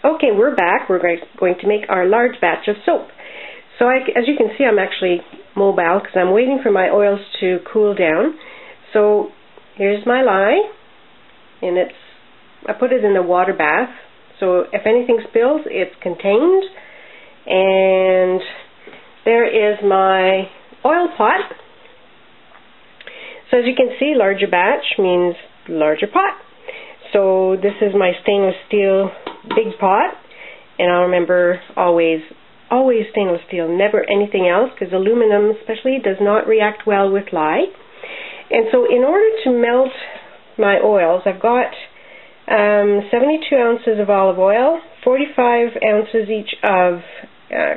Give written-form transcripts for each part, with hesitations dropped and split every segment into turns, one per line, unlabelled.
Okay, we're back. We're going to make our large batch of soap. So as you can see, I'm actually mobile because I'm waiting for my oils to cool down. So here's my lye, and I put it in a water bath. So if anything spills, it's contained. And there is my oil pot. So as you can see, larger batch means larger pot. So this is my stainless steel big pot, and I'll remember always stainless steel, never anything else, because aluminum especially does not react well with lye. And so in order to melt my oils, I've got 72 ounces of olive oil, 45 ounces each of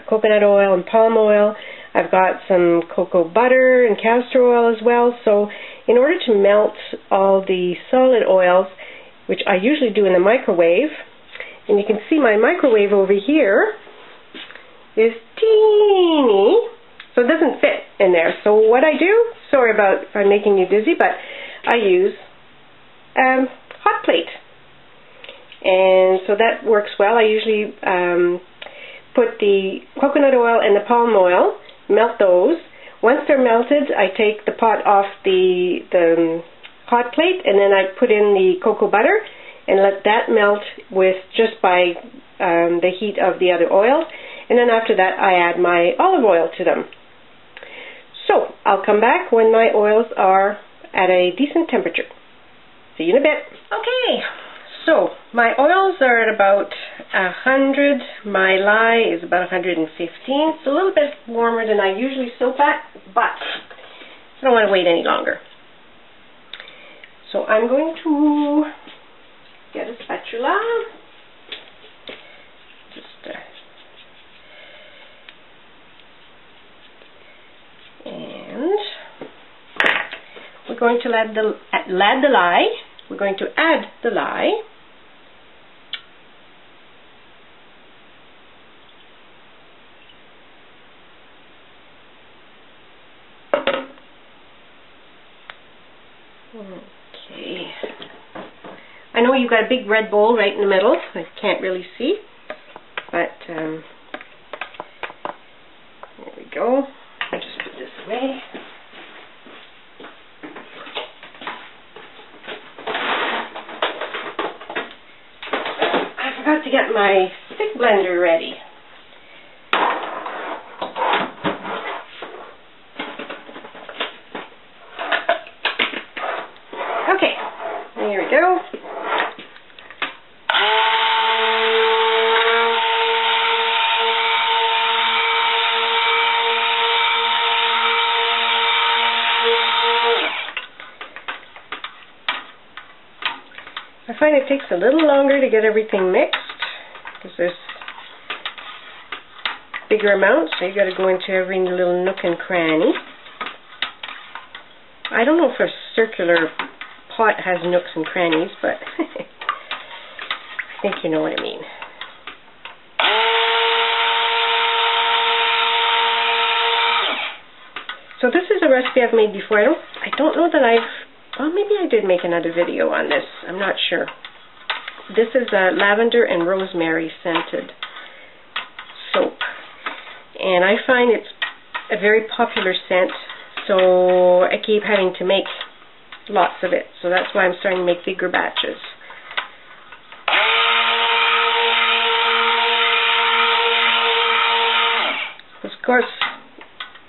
coconut oil and palm oil. I've got some cocoa butter and castor oil as well. So in order to melt all the solid oils, which I usually do in the microwave, and you can see my microwave over here is teeny, so it doesn't fit in there. So what I do, sorry about if I'm making you dizzy, but I use hot plate. And so that works well. I usually put the coconut oil and the palm oil, melt those. Once they're melted, I take the pot off the hot plate, and then I put in the cocoa butter and let that melt with just by the heat of the other oils. And then after that, I add my olive oil to them. So I'll come back when my oils are at a decent temperature. See you in a bit. Okay. So my oils are at about 100. My lye is about 115. It's a little bit warmer than I usually soap at, but I don't want to wait any longer. So I'm going to get a spatula. And we're going to add the lye. We're going to add the lye. Okay. I know you've got a big red bowl right in the middle. I can't really see, but there we go. I'll just put this away. I forgot to get my stick blender ready. Okay, here we go. I find it takes a little longer to get everything mixed because there's bigger amounts, so you got to go into every little nook and cranny. I don't know if a circular pot has nooks and crannies, but I think you know what I mean. So this is a recipe I've made before. I don't know that well, maybe I did make another video on this. I'm not sure. This is lavender and rosemary scented soap. And I find it's a very popular scent, so I keep having to make lots of it. So that's why I'm starting to make bigger batches. Of course,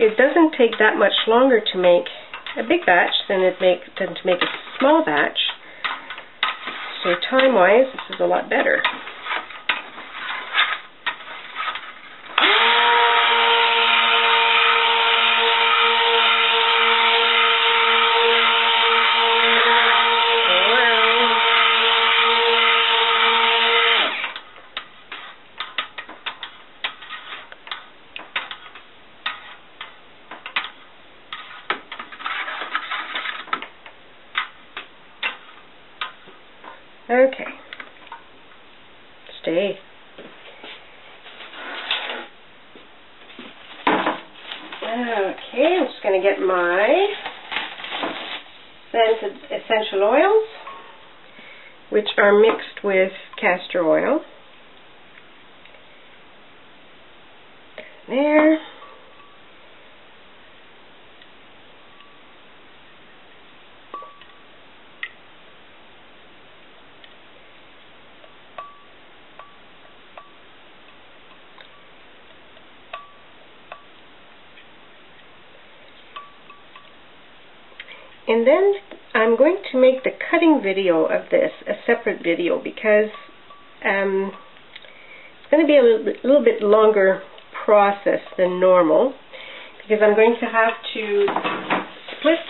it doesn't take that much longer to make a big batch than to make a small batch. So time-wise, this is a lot better. Okay. Stay. Okay, I'm just going to get my scented essential oils, which are mixed with castor oil. there. And then I'm going to make the cutting video of this a separate video because it's going to be a little bit longer process than normal, because I'm going to have to split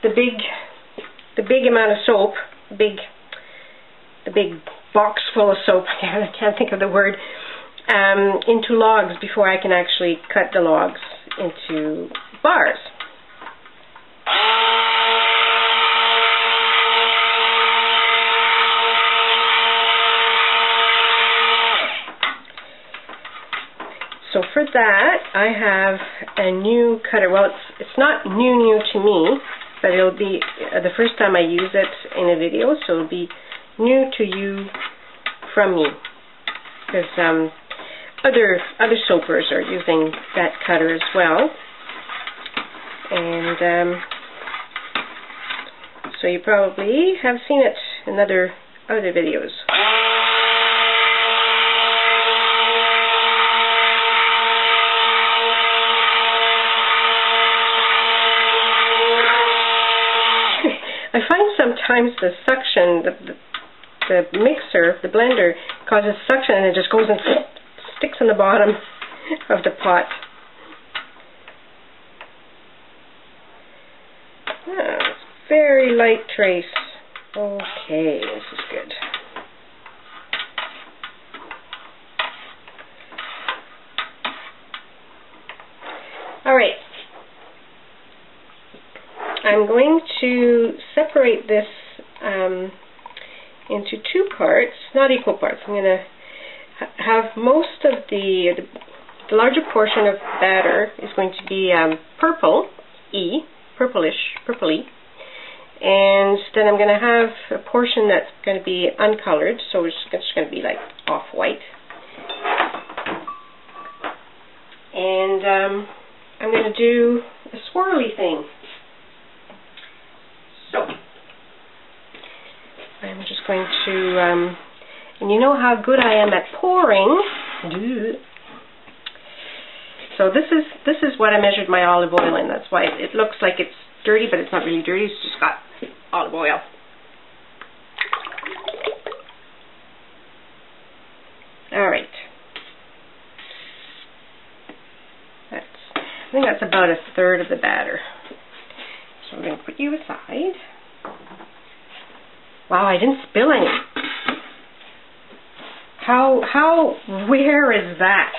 the big amount of soap, the big box full of soap, I can't think of the word, into logs before I can actually cut the logs into bars. So for that, I have a new cutter. Well, it's not new to me, but it'll be the first time I use it in a video, so it'll be new to you from me, because other soapers are using that cutter as well, and so you probably have seen it in other videos. I find sometimes the suction, the mixer, the blender, causes suction and it just goes and sticks in the bottom of the pot. Very light trace. Okay, this is good. Alright. I'm going to separate this into two parts, not equal parts. I'm going to have most of the larger portion of batter is going to be purpley, and then I'm going to have a portion that's going to be uncolored, so it's just going to be like off-white. And I'm going to do a swirly thing. So I'm just going to, and you know how good I am at pouring. So this is what I measured my olive oil in. That's why it looks like it's dirty, but it's not really dirty. It's just got olive oil. All right. I think that's about a third of the batter. So I'm going to put you aside. Wow, I didn't spill any. Where is that?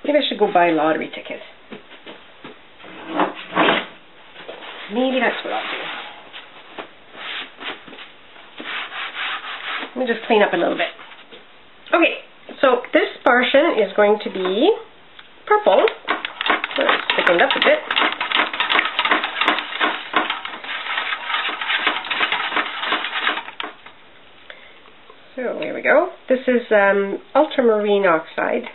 Maybe I should go buy a lottery ticket. Maybe that's what I'll do. Let me just clean up a little bit. Okay, so this portion is going to be purple. Let's thicken it up a bit. So there we go. This is ultramarine oxide,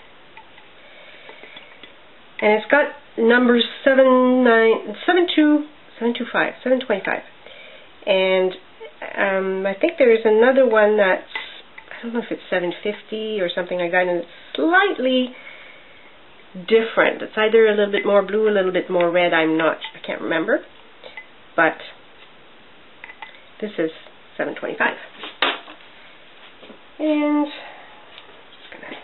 and it's got numbers 725, and I think there is another one that's, I don't know if it's 750 or something like that, and it's slightly different. It's either a little bit more blue, a little bit more red. I can't remember, but this is 725. And just gonna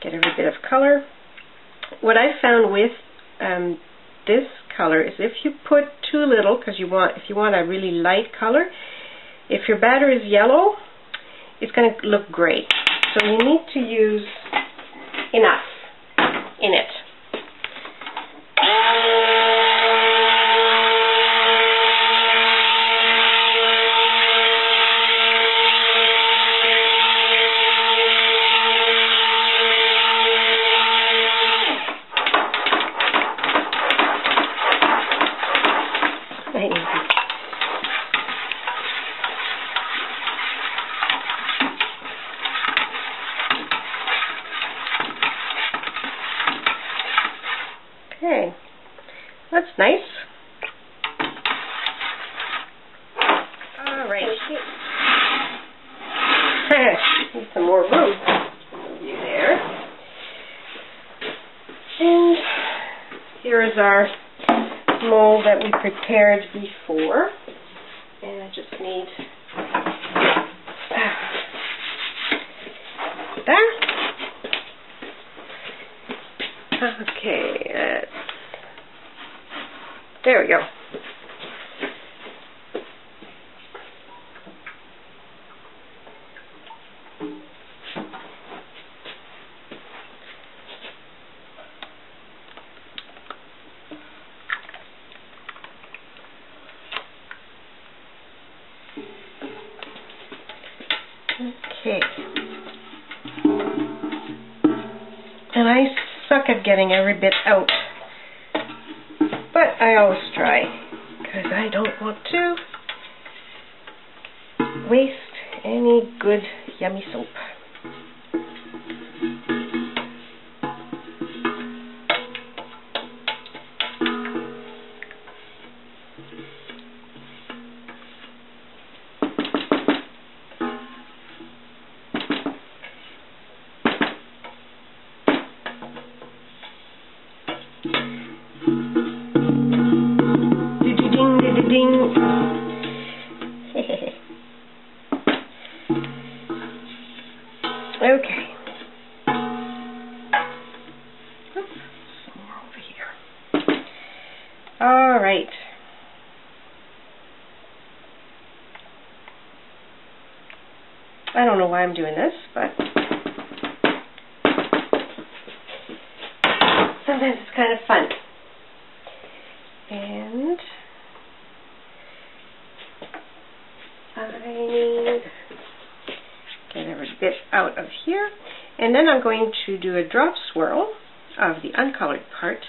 get every bit of color. What I found with this color is if you put too little, because if you want a really light color, if your batter is yellow, it's going to look great. So you need to use enough in it. nice. All right. Need some more room. There. And here is our mold that we prepared before. And I just need there. Okay, there we go. Okay. And I suck at getting every bit out, but I always try because I don't want to waste any good yummy soap. Ding. Okay. Oops, some more over here. All right. I don't know why I'm doing this, but sometimes it's kind of fun. And I need get every bit out of here, and then I'm going to do a drop swirl of the uncolored part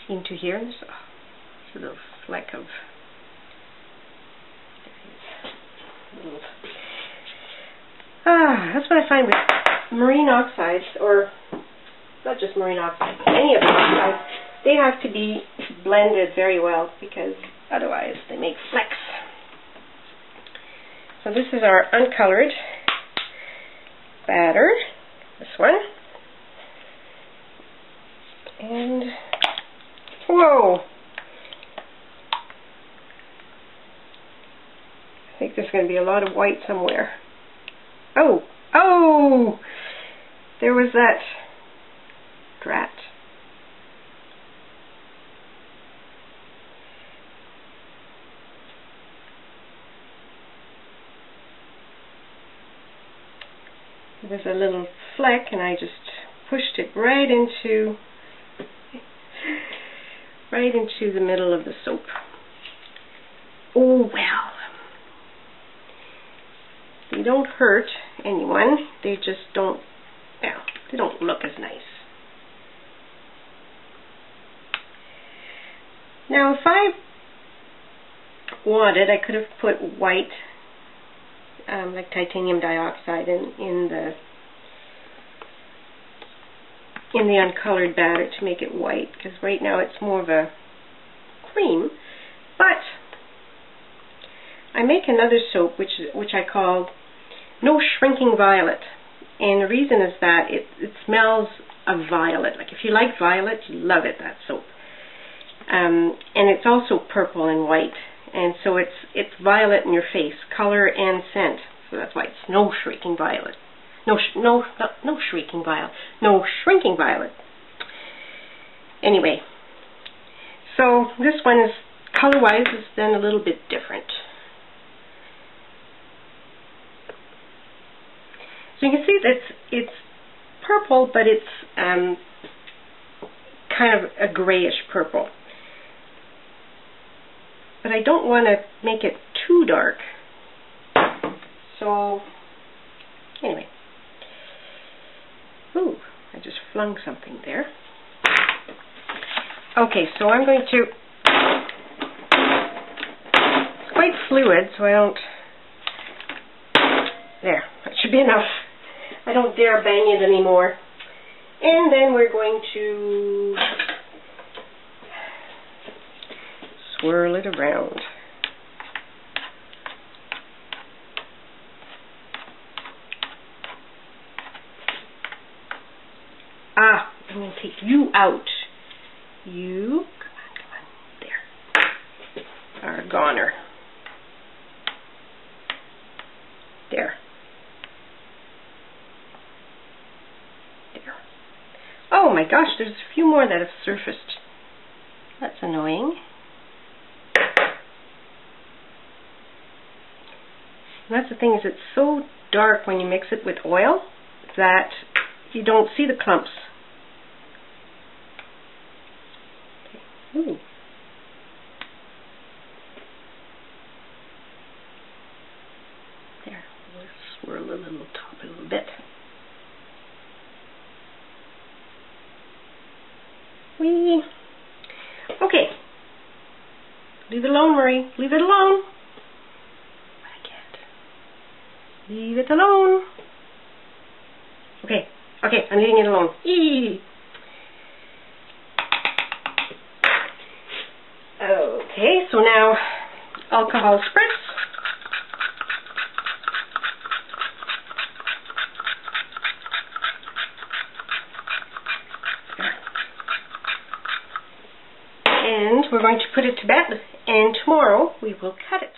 into here. And there's a little fleck of that's what I find with marine oxides, or not just marine oxides, any of the oxides. They have to be blended very well because otherwise they make flecks. So this is our uncolored batter, this one. And, whoa! I think there's going to be a lot of white somewhere. Oh! Oh! There was that drat. There's a little fleck, and I just pushed it right into the middle of the soap. Oh well. They don't hurt anyone. They just don't, well, they don't look as nice. Now, if I wanted, I could have put white, like titanium dioxide, in the uncolored batter to make it white, because right now it's more of a cream. But I make another soap which I call No Shrinking Violet, and the reason is that it smells of violet. Like if you like violet, you love it, that soap. And it's also purple and white, and so it's violet in your face, color and scent. So that's why it's No Shrinking Violet. No shrieking violet. No shrinking violet. Anyway, so this one is color-wise is then a little bit different. So you can see that it's purple, but it's kind of a grayish purple. But I don't want to make it too dark. So anyway. Ooh, I just flung something there. Okay, so I'm going to, it's quite fluid, so I don't, there, that should be enough. I don't dare bang it anymore. And then we're going to swirl it around. I'm going to take you out. You, come on, there, are a goner. There. There. Oh my gosh, there's a few more that have surfaced. That's annoying. And that's the thing, is it's so dark when you mix it with oil that you don't see the clumps. Ooh. There, we'll swirl the little top a little bit. Whee! Okay. Leave it alone, Marie. Leave it alone. I can't. Leave it alone. Okay. Okay, I'm leaving it alone. Eee! Okay, so now alcohol spritz. And we're going to put it to bed, and tomorrow we will cut it.